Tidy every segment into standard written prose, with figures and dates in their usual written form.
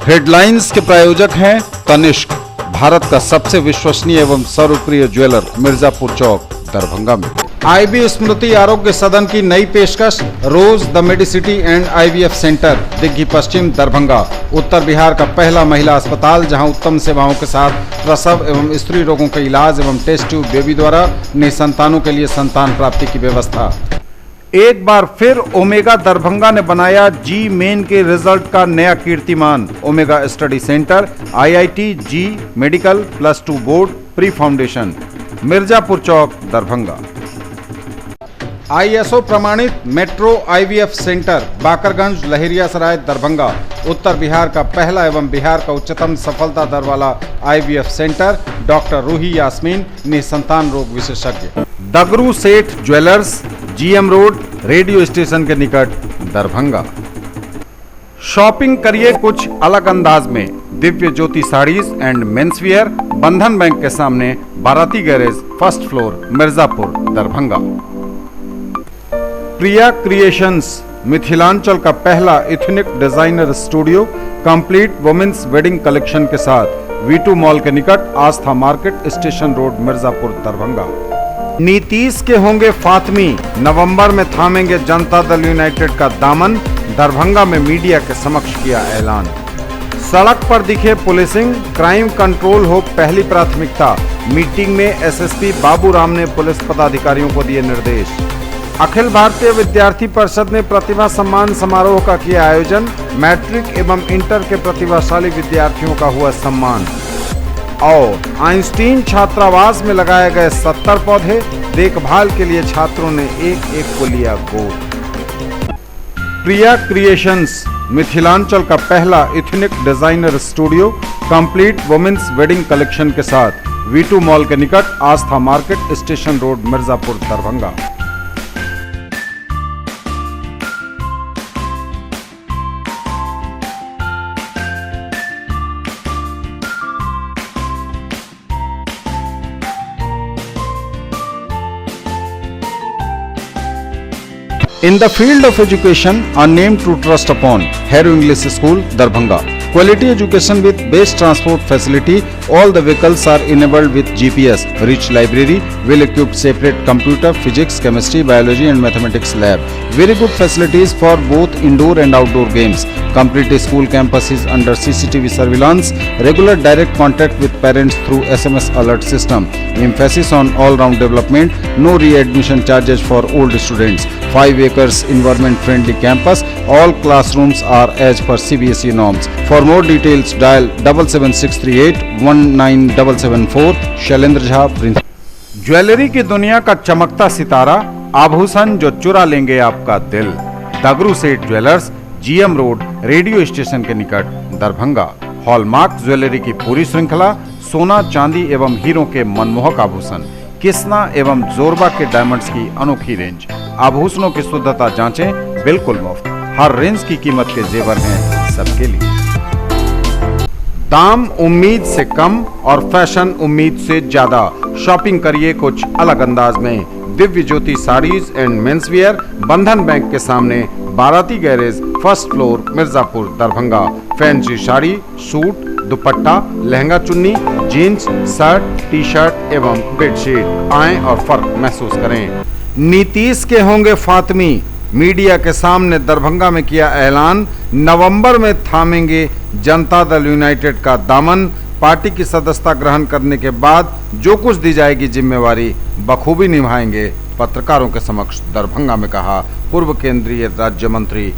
Headlines के प्रायोजक हैं तनिष्क, भारत का सबसे विश्वसनीय एवं सर्वप्रिय ज्वेलर, मिर्जापुर चौक, दरभंगा में। आईबी स्मृति आरोग्य सदन की नई पेशकश, Rose the Medicity and IVF centre, Digghi Paschim, Darbhanga. उत्तर बिहार का पहला महिला अस्पताल जहां उत्तम सेवाओं के साथ प्रसव एवं स्त्री रोगों के इलाज एवं टेस्ट ट्यूब बेबी द्वारा निसंतानों के लिए संतान प्राप्ति की व्यवस्था। एक बार फिर ओमेगा दरभंगा ने बनाया जी मेन के रिजल्ट का नया कीर्तिमान। Omega study centre, IIT JEE medical +2 board, pre foundation, Mirzapur Chowk, Darbhanga. ISO प्रमाणित metro IVF centre, Bakarganj, Laheriasarai, Darbhanga. उत्तर बिहार का पहला एवं बिहार का उच्चतम सफलता दर वाला IVF centre. Doctor Ruhi Yasmin, निसंतान रोग विशेषज्ञ। Dagru Seth jewellers, GM road, radio station के निकट, दरभंगा। शॉपिंग करिए कुछ अलग अंदाज में। दिव्य ज्योति साड़ीज एंड मेंसवियर, बंधन बैंक के सामने, Barati garage, first floor, Mirzapur, Darbhanga. Priya creations, Mithilanchal का पहला ethnic designer studio, complete women's wedding collection के साथ, V2 मॉल के निकट, Aastha market, station road, Mirzapur, Darbhanga. Nitish के होंगे फातमी, नवंबर में थामेंगे जनता दल यूनाइटेड का दामन, दरभंगा में मीडिया के समक्ष किया ऐलान। सड़क पर दिखे पुलिसिंग, क्राइम कंट्रोल हो पहली प्राथमिकता। मीटिंग में एसएसपी बाबूराम ने पुलिस पदाधिकारियों को दिए निर्देश। अखिल भारतीय विद्यार्थी परिषद ने प्रतिभा सम्मान समारोह का किया आयोजन। मैट्रिक एवं इंटर के प्रतिभाशाली विद्यार्थियों का हुआ सम्मान। और आइंस्टीन छात्रावास में लगाए गए 70 पौधे, देखभाल के लिए छात्रों ने एक एक को लिया गोद। प्रिया क्रिएशंस, मिथिलांचल का पहला ethnic designer studio, complete women's wedding collection के साथ, V2 मॉल के निकट, Aastha market, station road, Mirzapur, Darbhanga. In the field of education, a name to trust upon, Harrow English School, Darbhanga. Quality education with best transport facility. All the vehicles are enabled with GPS. Rich library, well-equipped separate computer, physics, chemistry, biology and mathematics lab. Very good facilities for both indoor and outdoor games. Complete school campus is under CCTV surveillance. Regular direct contact with parents through SMS alert system. Emphasis on all-round development. No readmission charges for old students. 5 acres environment-friendly campus. All classrooms are as per CBSE norms. For more details, dial 77638 19774. Shailendra Jha, principal. Jewellery की दुनिया का चमकता सितारा, आभूषण जो चुरा लेंगे आपका दिल। दगरू Seth jewellers, GM road, radio station के निकट, दरभंगा। हॉलमार्क ज्वेलरी की पूरी श्रृंखला, सोना, चांदी एवं हीरों के मनमोहक आभूषण, किस्ना एवं जोरबा के डायमंड्स की अनोखी रेंज। आभूषणों की शुद्धता जांचें, बिल्कुल मुफ्त। हर रेंज की कीमत के जेवर हैं सबके लिए। दाम उम्मीद से कम और फैशन उम्मीद से ज्यादा। शॉपिंग करिए कुछ अलग अंदाज में। दिव्य ज्योति साड़ीज एंड मेंसवियर, बंधन बैंक के सामने, Barati garage, first floor, Mirzapur, Darbhanga. Fancy sari, suit, दुपट्टा, लहंगा चुन्नी, जीन्स, शर्ट, टी शर्ट एवं बेडशीट। आएं और फर्क महसूस करें। नीतीश के होंगे फातमी, मीडिया के सामने दरभंगा में किया ऐलान। नवंबर में थामेंगे जनता दल यूनाइटेड का दामन। पार्टी की सदस्यता ग्रहण करने के बाद जो कुछ दी जाएगी जिम्मेवारी बखूबी निभाएंगे, पत्रकारों के समक्ष दरभंगा में कहा पूर्व केंद्रीय राज्य मंत्री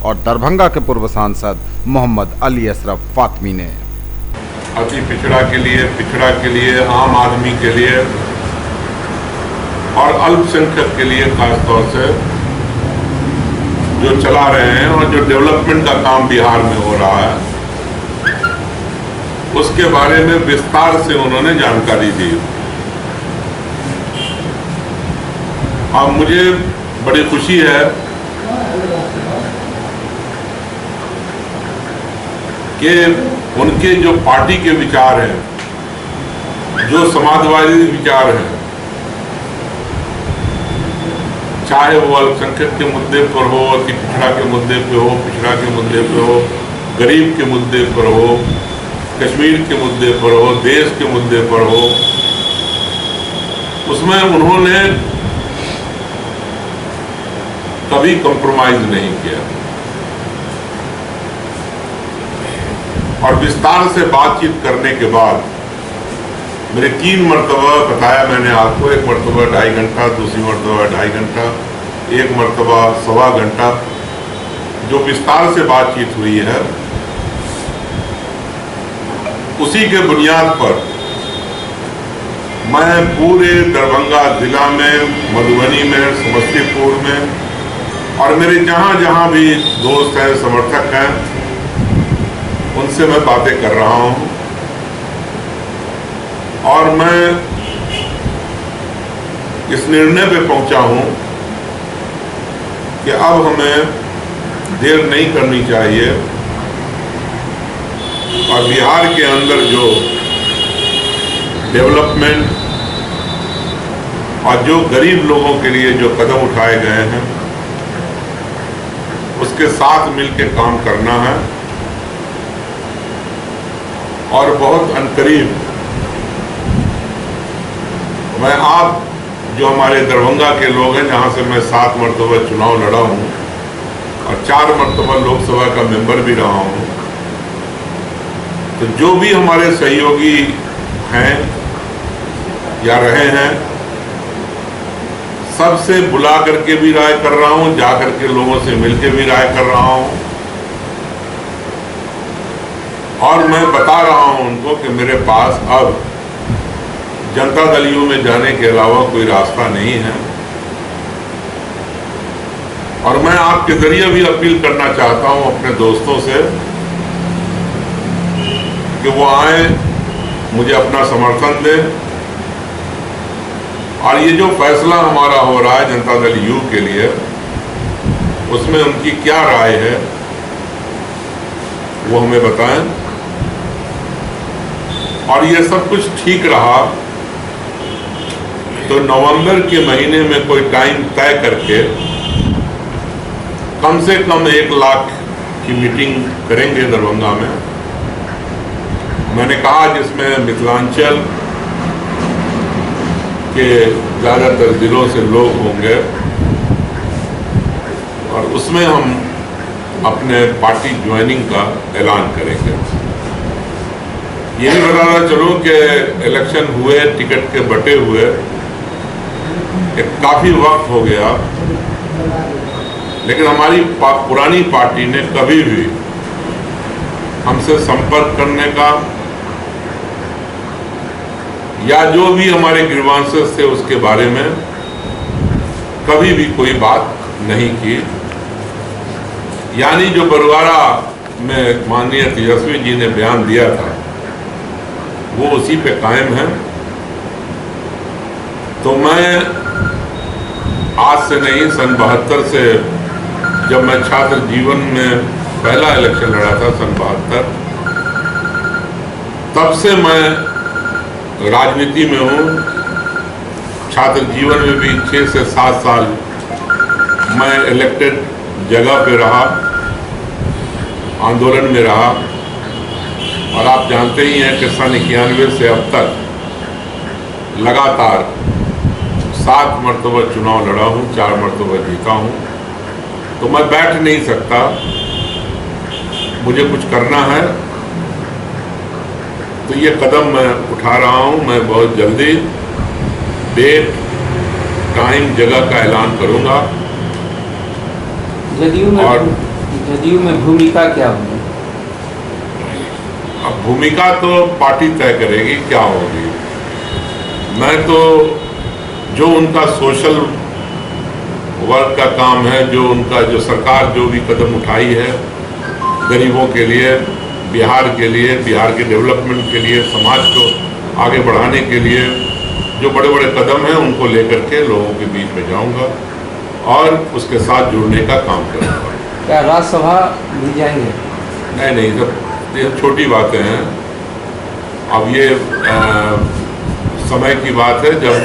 और दरभंगा के पूर्व सांसद मोहम्मद अली अशरफ फातमी ने। अति पिछड़ा के लिए, आम आदमी के लिए और अल्पसंख्यक के लिए खासतौर से जो चला रहे हैं और जो डेवलपमेंट का काम बिहार में हो रहा है, उसके बारे में विस्तार से उन्होंने जानकारी दी। और मुझे बड़ी खुशी है कि उनके जो पार्टी के विचार हैं, जो समाजवादी विचार हैं, चाहे वो अल्पसंख्यक के मुद्दे पर हो, अति पिछड़ा के मुद्दे पे हो, पिछड़ा के मुद्दे पे हो, गरीब के मुद्दे पर हो, कश्मीर के मुद्दे पर हो, देश के मुद्दे पर हो, उसमें उन्होंने कभी कॉम्प्रोमाइज नहीं किया और विस्तार से बातचीत करने के बाद मेरे 3 मरतबा बताया मैंने आपको, एक मरतबा 2.5 घंटा, दूसरी मरतबा 2.5 घंटा, एक मरतबा 1.25 घंटा जो विस्तार से बातचीत हुई है, उसी के बुनियाद पर मैं पूरे दरभंगा जिला में, मधुबनी में, समस्तीपुर में और मेरे जहां जहां भी दोस्त हैं, समर्थक हैं, उनसे मैं बातें कर रहा हूं और मैं इस निर्णय पे पहुंचा हूं कि अब हमें देर नहीं करनी चाहिए और बिहार के अंदर जो डेवलपमेंट और जो गरीब लोगों के लिए जो कदम उठाए गए हैं उसके साथ मिलकर काम करना है और बहुत अनकरीब मैं आप जो हमारे दरभंगा के लोग हैं, जहां से मैं 7 मरतबा चुनाव लड़ा हूं और 4 मरतबा लोकसभा का मेंबर भी रहा हूं, तो जो भी हमारे सहयोगी हैं या रहे हैं, सबसे बुला करके भी राय कर रहा हूं, जा करके लोगों से मिलके भी राय कर रहा हूं और मैं बता रहा हूं उनको कि मेरे पास अब जनता दल यू में जाने के अलावा कोई रास्ता नहीं है और मैं आपके जरिए भी अपील करना चाहता हूं अपने दोस्तों से कि वो आए, मुझे अपना समर्थन दें और ये जो फैसला हमारा हो रहा है जनता दल यू के लिए, उसमें उनकी क्या राय है वो हमें बताएं और ये सब कुछ ठीक रहा तो नवंबर के महीने में कोई टाइम तय करके कम से कम 1 लाख की मीटिंग करेंगे दरभंगा में। मैंने कहा जिसमें मिथिलांचल के ज़्यादातर जिलों से लोग होंगे और उसमें हम अपने पार्टी ज्वाइनिंग का ऐलान करेंगे। ये भी बताना चलूं कि इलेक्शन हुए, टिकट के बटे हुए काफ़ी वक्त हो गया, लेकिन हमारी पुरानी पार्टी ने कभी भी हमसे संपर्क करने का या जो भी हमारे ग्रीवांसेस थे उसके बारे में कभी भी कोई बात नहीं की। यानी जो बरवारा में माननीय तेजस्वी जी ने बयान दिया था वो उसी पे कायम है। तो मैं आज से नहीं, सन 72 से जब मैं छात्र जीवन में पहला इलेक्शन लड़ा था सन 72, तब से मैं राजनीति में हूँ। छात्र जीवन में भी 6 से 7 साल मैं इलेक्टेड जगह पे रहा, आंदोलन में रहा और आप जानते ही हैं कि सन 91 से अब तक लगातार 7 मरतबा चुनाव लड़ा हूँ, 4 मरतबा जीता हूँ। तो मैं बैठ नहीं सकता, मुझे कुछ करना है, तो ये कदम मैं उठा रहा हूँ। मैं बहुत जल्दी डेट, टाइम, जगह का ऐलान करूँगा। जदयू में भूमिका क्या होगी? अब भूमिका तो पार्टी तय करेगी क्या होगी। मैं तो जो उनका सोशल वर्क का काम है, जो सरकार जो भी कदम उठाई है गरीबों के लिए, बिहार के लिए, बिहार के डेवलपमेंट के लिए, समाज को आगे बढ़ाने के लिए जो बड़े बड़े कदम हैं उनको लेकर के लोगों के बीच में जाऊंगा और उसके साथ जुड़ने का काम करूंगा। क्या राज्यसभा भी जाएंगे? नहीं, सब ये छोटी बातें हैं। अब ये समय की बात है जब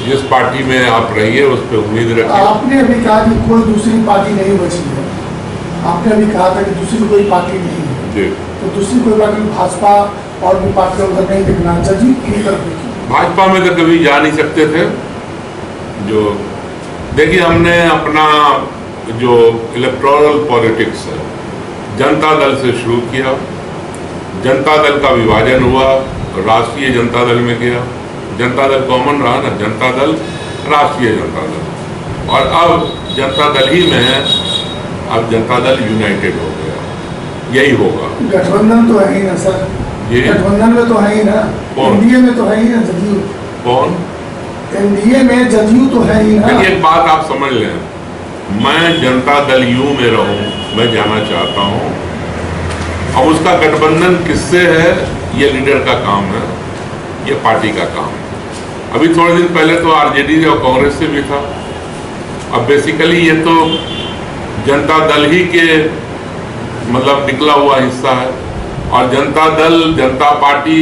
जिस पार्टी में आप रहिए उस पर उम्मीद रखिए। आपने अभी कहा कि कोई दूसरी पार्टी नहीं बची है, आपने अभी कहा था कि दूसरी कोई पार्टी नहीं है, जी तो दूसरी कोई पार्टी भाजपा और भी पार्टियों का नहीं दिखना जदयू की तरफ देखिए। भाजपा में तो कभी जा नहीं सकते थे। जो देखिए, हमने अपना जो इलेक्टोरल पॉलिटिक्स है जनता दल से शुरू किया। जनता दल का विभाजन हुआ, राष्ट्रीय जनता दल में गया। जनता दल कॉमन रहा ना, जनता दल राष्ट्रीय जनता दल, और अब जनता दल ही में है। अब जनता दल यूनाइटेड हो गया, यही होगा। गठबंधन तो है ही ना सर, ये गठबंधन में तो है ही ना, कौन? एनडीए में तो है ही ना जदयू, कौन? एनडीए में जदयू तो है ही ना। देखिए, एक बात आप समझ लें, मैं जनता दल यू में रहूं, मैं जाना चाहता हूं। अब उसका गठबंधन किससे है, ये लीडर का काम है, ये पार्टी का काम है। अभी थोड़े दिन पहले तो आरजेडी और कांग्रेस से भी था। अब बेसिकली ये तो जनता दल ही के मतलब निकला हुआ हिस्सा है। और जनता दल, जनता पार्टी,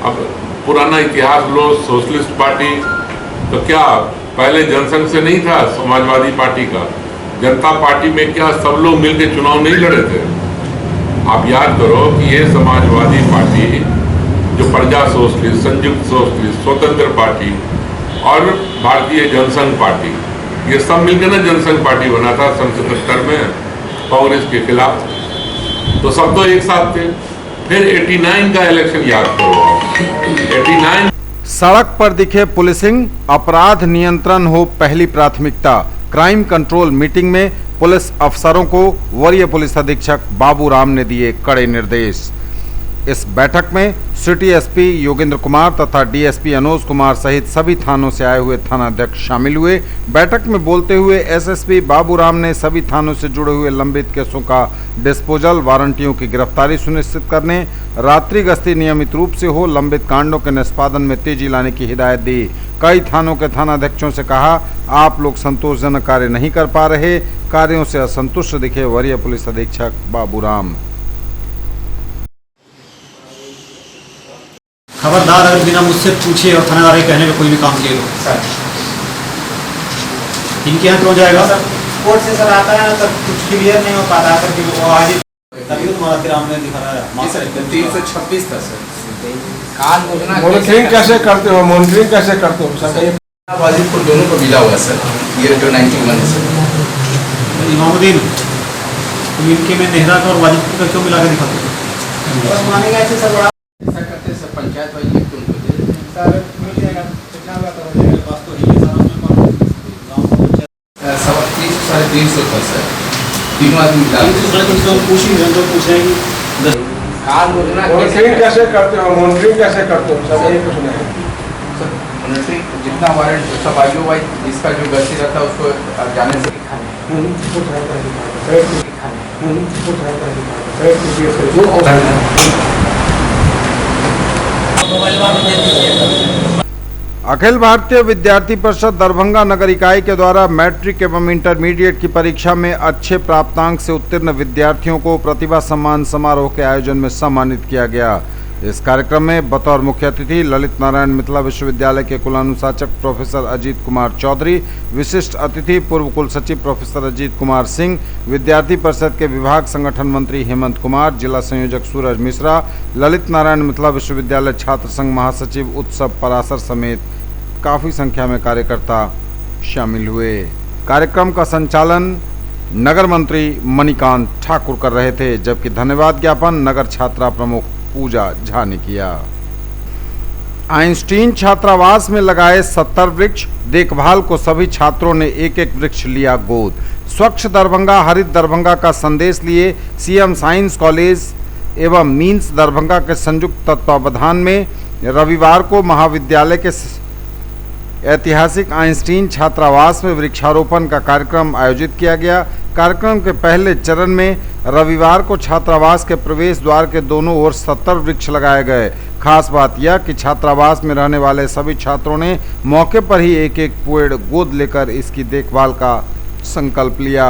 अब पुराना इतिहास लो, सोशलिस्ट पार्टी, तो क्या पहले जनसंघ से नहीं था समाजवादी पार्टी का? जनता पार्टी में क्या सब लोग मिलकर चुनाव नहीं लड़े थे? आप याद करो कि ये समाजवादी पार्टी, जो प्रजा सोशलिस्ट, संयुक्त सोशलिस्ट, स्वतंत्र पार्टी और भारतीय जनसंघ पार्टी, ये सब मिलकर ना जनसंघ पार्टी बना था सन 77 में कांग्रेस के खिलाफ। तो सब तो एक साथ थे। फिर 89 का इलेक्शन याद करो, 89 सड़क पर दिखे पुलिसिंग, अपराध नियंत्रण हो पहली प्राथमिकता। क्राइम कंट्रोल मीटिंग में पुलिस अफसरों को वरीय पुलिस अधीक्षक बाबू राम ने दिए कड़े निर्देश। इस बैठक में सिटी एसपी योगेंद्र कुमार तथा डीएसपी अनुज कुमार सहित सभी थानों से आए हुए थानाध्यक्ष शामिल हुए। बैठक में बोलते हुए एसएसपी बाबू राम ने सभी थानों से जुड़े हुए लंबित केसों का डिस्पोजल, वारंटियों की गिरफ्तारी सुनिश्चित करने, रात्रि गश्ती नियमित रूप से हो, लंबित कांडों के निष्पादन में तेजी लाने की हिदायत दी। कई थानों के थानाध्यक्षों से कहा, आप लोग संतोषजनक कार्य नहीं कर पा रहे, कार्यों से असंतुष्ट दिखे वरीय पुलिस अधीक्षक बाबू राम। खबरदार अगर बिना मुझसे पूछे और थानेदार के कहने पे कोई भी काम किए तो इनके यहाँ क्यों जाएगा? कोर्ट से सर आता है ना, तब कुछ क्लियर नहीं हो पाता सर, कि वो आज ही तभी तो तुम्हारा तिराम में दिखा रहा है 326 था सर। मॉनिटरिंग कैसे करते हो, मॉनिटरिंग कैसे करते हो सर? वाजिबपुर दोनों को मिला हुआ है सर, ये जो 91 है सर। इमामुद्दीन, तुम इनके में नेहरा का और वाजिबपुर का क्यों मिला के दिखाते हो? मानेगा ऐसे सर, बड़ा ऐसा करते सर पंचायत वाली लिख के उनको दे देते हैं। सर मिल जाएगा, कितना हुआ तो हो जाएगा। पास तो ही सारा में गाँव का पंचायत 300 साढ़े 300 था सर, तीनों आदमी मिला। पूछ ही रहे पूछ रहे हैं कि मॉनिटरिंग कैसे करते हो, मॉनिटरिंग कैसे करते हो सर? ये कुछ नहीं मॉनिटरिंग जितना वारंट सब आईओ वाइज जिसका जो गलती रहता है उसको जाने से अखिल भारतीय विद्यार्थी परिषद दरभंगा नगर इकाई के द्वारा मैट्रिक एवं इंटरमीडिएट की परीक्षा में अच्छे प्राप्तांक से उत्तीर्ण विद्यार्थियों को प्रतिभा सम्मान समारोह के आयोजन में सम्मानित किया गया। इस कार्यक्रम में बतौर मुख्य अतिथि ललित नारायण मिथिला विश्वविद्यालय के कुलानुशासक प्रोफेसर अजीत कुमार चौधरी, विशिष्ट अतिथि पूर्व कुल सचिव प्रोफेसर अजीत कुमार सिंह, विद्यार्थी परिषद के विभाग संगठन मंत्री हेमंत कुमार, जिला संयोजक सूरज मिश्रा, ललित नारायण मिथिला विश्वविद्यालय छात्र संघ महासचिव उत्सव परासर समेत काफी संख्या में कार्यकर्ता शामिल हुए। कार्यक्रम का संचालन नगर मंत्री मणिकांत ठाकुर कर रहे थे, जबकि धन्यवाद ज्ञापन नगर छात्रा प्रमुख पूजा झा ने किया। आइंस्टीन छात्रावास में लगाए 70 वृक्ष, देखभाल को सभी छात्रों ने एक एक वृक्ष लिया गोद। स्वच्छ दरभंगा हरित दरभंगा का संदेश लिए सीएम साइंस कॉलेज एवं मीन्स दरभंगा के संयुक्त तत्वावधान में रविवार को महाविद्यालय के ऐतिहासिक आइंस्टीन छात्रावास में वृक्षारोपण का कार्यक्रम आयोजित किया गया। कार्यक्रम के पहले चरण में रविवार को छात्रावास के प्रवेश द्वार के दोनों ओर 70 वृक्ष लगाए गए। खास बात यह कि छात्रावास में रहने वाले सभी छात्रों ने मौके पर ही एक एक पेड़ गोद लेकर इसकी देखभाल का संकल्प लिया।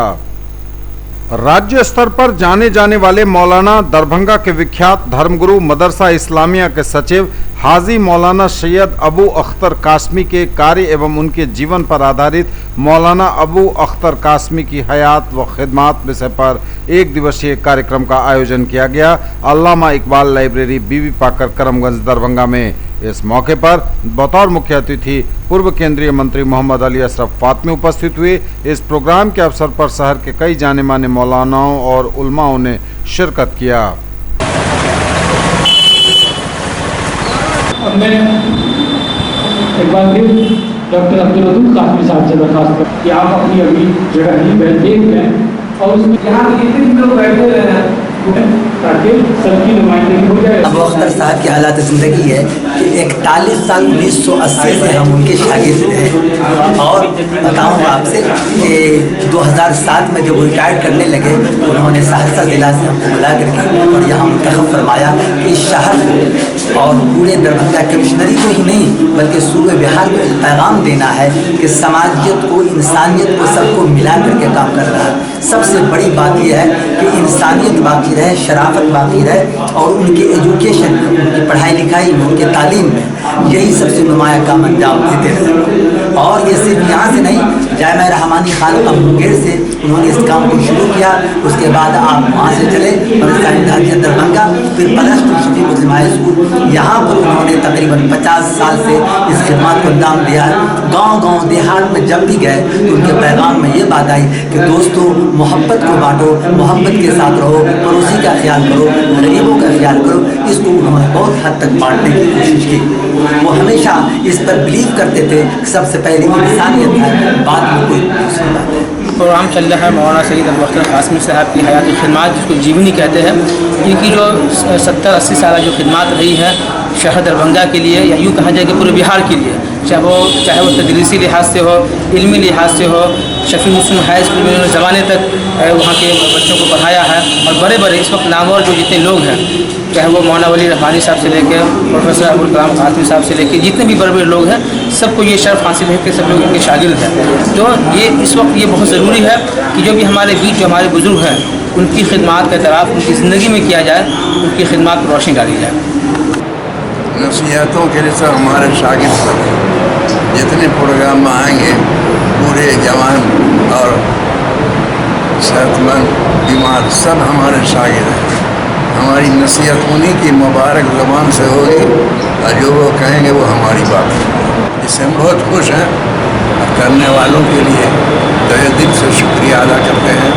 राज्य स्तर पर जाने जाने वाले मौलाना दरभंगा के विख्यात धर्मगुरु मदरसा इस्लामिया के सचिव हाजी मौलाना सैयद अबू अख्तर कासमी के कार्य एवं उनके जीवन पर आधारित मौलाना अबू अख्तर कासमी की हयात व खिदमात विषय पर एक दिवसीय कार्यक्रम का आयोजन किया गया। अल्लामा इकबाल लाइब्रेरी बीबी पाकर करमगंज दरभंगा में। इस मौके पर बतौर मुख्य अतिथि पूर्व केंद्रीय मंत्री मोहम्मद अली अशरफ फातमी उपस्थित हुए। इस प्रोग्राम के अवसर पर शहर के कई जाने माने मौलानाओं और उलमाओं ने शिरकत किया। मैं एक बार फिर डॉक्टर अब्दुल रऊफ कासमी साहब से दरखास्त कर कि आप अपनी अभी जगह ही देख लें और उसमें यहाँ जितने लोग बैठे रहे ताकि सबकी नुमाइंदगी हो जाए। अबू अख्तर साहब की हालात ज़िंदगी है कि 41 साल 1980 से हम उनके शागिर्द रहे और बताऊँ आपसे कि 2007 में जब रिटायर्ड करने लगे उन्होंने सहरसा जिला से हमको बुला करके और यहाँ मुंतखब फरमाया कि शहर और पूरे दरभंगा कमिश्नरी को ही नहीं बल्कि सूबे बिहार को एक पैगाम देना है कि समाजियत को, इंसानियत को, सबको मिला करके काम कर रहा है। सबसे बड़ी बात यह है कि इंसानियत बाकी रहे, शराफत बाकी रहे और उनके एजुकेशन में, उनकी पढ़ाई लिखाई में, उनके तालीम में यही सबसे नुमाया काम अंजाम देते रहे। और ये सिर्फ यहाँ से नहीं, जामिया रहमानी खालिका मुंगेर से उन्होंने इस काम को शुरू किया। उसके बाद आप वहाँ से चले मदरसा दरभंगा, फिर पलस्तुल शफी मुस्लिम हाई स्कूल, यहाँ पर उन्होंने तकरीबन 50 साल से इस खिदमत को अंजाम दिया है। गाँव देहात में जब भी गए तो उनके पैगाम में ये बात आई कि दोस्तों मोहब्बत को बांटो, मोहब्बत के साथ रहो, पड़ोसी का ख्याल करो, गरीबों का ख्याल करो। इसको उन्होंने बहुत हद तक बांटने की कोशिश की। वो हमेशा इस पर बिलीव करते थे कि सबसे पहले इंसानियत है, बाद में कोई दूसरी बात है। प्रोग्राम चल रहा है मौलाना सैयद अबू अख्तर कासमी साहब की हयात खिदमत, जिसको जीवनी कहते हैं। इनकी जो 70-80 साल जो खिदमत रही है शहर दरभंगा के लिए या यूँ कहा जाए कि पूरे बिहार के लिए, चाहे वो तदरीसी लिहाज से हो, इल्मी लिहाज से हो। शफी मुस्लिम हाई स्कूल में उन्होंने ज़माने तक वहाँ के बच्चों को पढ़ाया है और बड़े बड़े इस वक्त नामवर जो जितने लोग हैं, चाहे वो मौलाना वली रहमानी साहब से लेकर प्रोफेसर अबुल कलाम कासमी साहब से लेकर जितने भी बड़े बड़े लोग हैं, सबको ये शर्फ हासिल है कि सब लोग इनके शागिर्द हैं। तो ये इस वक्त ये बहुत ज़रूरी है कि जो भी हमारे बीच जो हमारे बुजुर्ग हैं उनकी खिदमत का तरफ उनकी ज़िंदगी में किया जाए, उनकी खिदमत पर रोशनी डाली जाए। नसीहतों के लिए हमारे शागिर्द सब जितने प्रोग्राम में आएंगे पूरे जवान और सेहतमंद बीमार सब हमारे शागिर्द हैं। हमारी नसीहत उन्हीं की मुबारक ज़बान से होगी और जो वो कहेंगे वो हमारी बात है। इससे हम बहुत खुश हैं और करने वालों के लिए तहे दिल से शुक्रिया अदा करते हैं।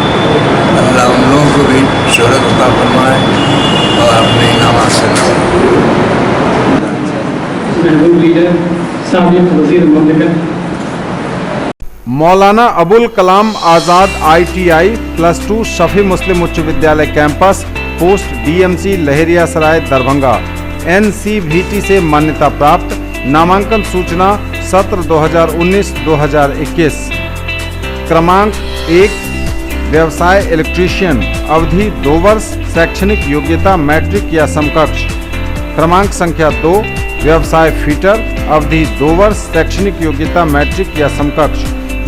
अल्लाह उन लोगों को भी शोहरत अता फरमाए और अपने इनामात से नवाजे। मौलाना अबुल कलाम आज़ाद ITI +2 शफी मुस्लिम उच्च विद्यालय campus post DMC Laheriasarai Darbhanga NCVT से मान्यता प्राप्त। नामांकन सूचना सत्र 2019-2021। क्रमांक 1 व्यवसाय इलेक्ट्रीशियन, अवधि 2 वर्ष, शैक्षणिक योग्यता मैट्रिक या समकक्ष। क्रमांक संख्या 2 व्यवसाय फिटर, अवधि 2 वर्ष, शैक्षणिक योग्यता मैट्रिक या समकक्ष।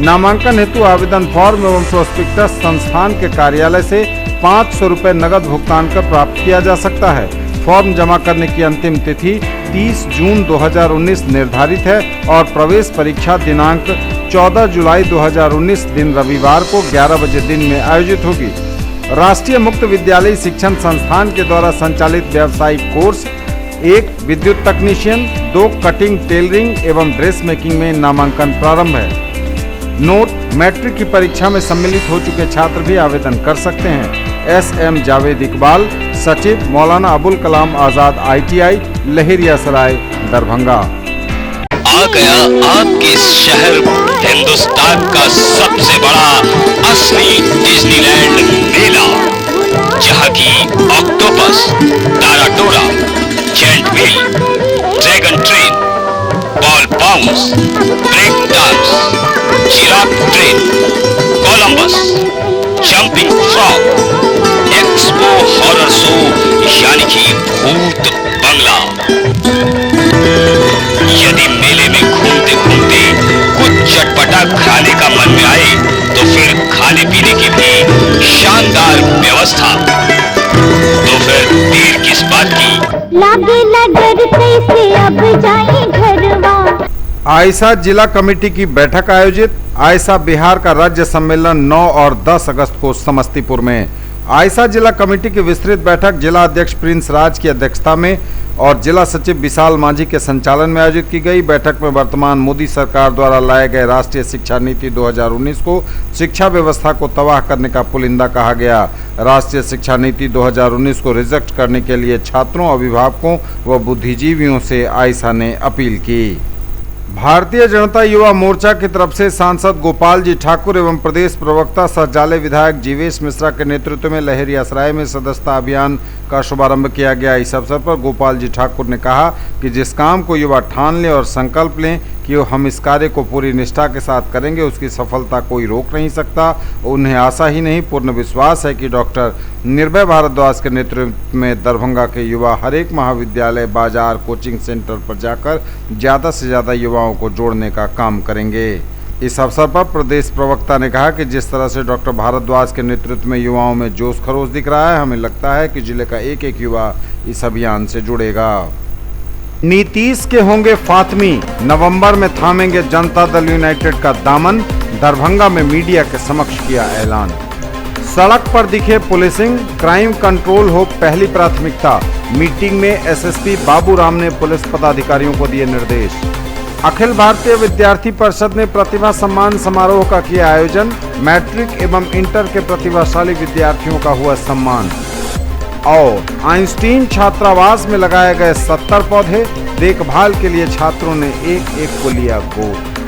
नामांकन हेतु आवेदन फॉर्म एवं प्रोस्पेक्टस संस्थान के कार्यालय से 500 रुपये नगद भुगतान कर प्राप्त किया जा सकता है। फॉर्म जमा करने की अंतिम तिथि 30 जून 2019 निर्धारित है और प्रवेश परीक्षा दिनांक 14 जुलाई 2019 दिन रविवार को 11 बजे दिन में आयोजित होगी। राष्ट्रीय मुक्त विद्यालय शिक्षण संस्थान के द्वारा संचालित व्यावसायिक कोर्स 1 विद्युत तकनीशियन, 2 कटिंग टेलरिंग एवं ड्रेस मेकिंग में नामांकन प्रारंभ है। नोट: मैट्रिक की परीक्षा में सम्मिलित हो चुके छात्र भी आवेदन कर सकते हैं। SM जावेद इकबाल, सचिव मौलाना अबुल कलाम आज़ाद ITI लहरियासराय दरभंगा। आ गया आपके शहर हिंदुस्तान का सबसे बड़ा असली डिज्नीलैंड मेला, जहां की ऑक्टोपस, ताराटोरा, giant wheel, dragon train, ball bounce, break dance, giraffe train, Columbus, jumping frog, expo horror show यानी कि भूत बंगला। यदि मेले में घूमते घूमते कुछ चटपटा खाने का मन में आए तो फिर खाने पीने की भी शानदार व्यवस्था। तो फिर देर किस बात की? लागे डर कैसे अब जाए घरवा। आयसा जिला कमेटी की बैठक आयोजित। आयसा बिहार का राज्य सम्मेलन 9 और 10 अगस्त को समस्तीपुर में। आयसा जिला कमेटी की विस्तृत बैठक जिला अध्यक्ष प्रिंस राज की अध्यक्षता में और जिला सचिव विशाल मांझी के संचालन में आयोजित की गई। बैठक में वर्तमान मोदी सरकार द्वारा लाए गए राष्ट्रीय शिक्षा नीति 2019 को शिक्षा व्यवस्था को तबाह करने का पुलिंदा कहा गया। राष्ट्रीय शिक्षा नीति 2019 को रिजेक्ट करने के लिए छात्रों, अभिभावकों व बुद्धिजीवियों से आयसा ने अपील की। भारतीय जनता युवा मोर्चा की तरफ से सांसद गोपाल जी ठाकुर एवं प्रदेश प्रवक्ता सह जाले विधायक जीवेश मिश्रा के नेतृत्व में लहरियासराय में सदस्यता अभियान का शुभारंभ किया गया। इस अवसर पर गोपाल जी ठाकुर ने कहा कि जिस काम को युवा ठान लें और संकल्प लें कि हम इस कार्य को पूरी निष्ठा के साथ करेंगे, उसकी सफलता कोई रोक नहीं सकता। उन्हें आशा ही नहीं पूर्ण विश्वास है कि डॉक्टर निर्भय भारद्वाज के नेतृत्व में दरभंगा के युवा हर एक महाविद्यालय, बाजार, कोचिंग सेंटर पर जाकर ज़्यादा से ज़्यादा युवाओं को जोड़ने का काम करेंगे। इस अवसर पर प्रदेश प्रवक्ता ने कहा कि जिस तरह से डॉक्टर भारद्वाज के नेतृत्व में युवाओं में जोश खरोश दिख रहा है, हमें लगता है कि जिले का एक एक युवा इस अभियान से जुड़ेगा। नीतीश के होंगे फातमी, नवंबर में थामेंगे जनता दल यूनाइटेड का दामन। दरभंगा में मीडिया के समक्ष किया ऐलान। सड़क पर दिखे पुलिसिंग, क्राइम कंट्रोल हो पहली प्राथमिकता। मीटिंग में एसएसपी बाबूराम ने पुलिस पदाधिकारियों को दिए निर्देश। अखिल भारतीय विद्यार्थी परिषद ने प्रतिभा सम्मान समारोह का किया आयोजन। मैट्रिक एवं इंटर के प्रतिभाशाली विद्यार्थियों का हुआ सम्मान। और आइंस्टीन छात्रावास में लगाए गए 70 पौधे, देखभाल के लिए छात्रों ने एक एक को लिया गोद।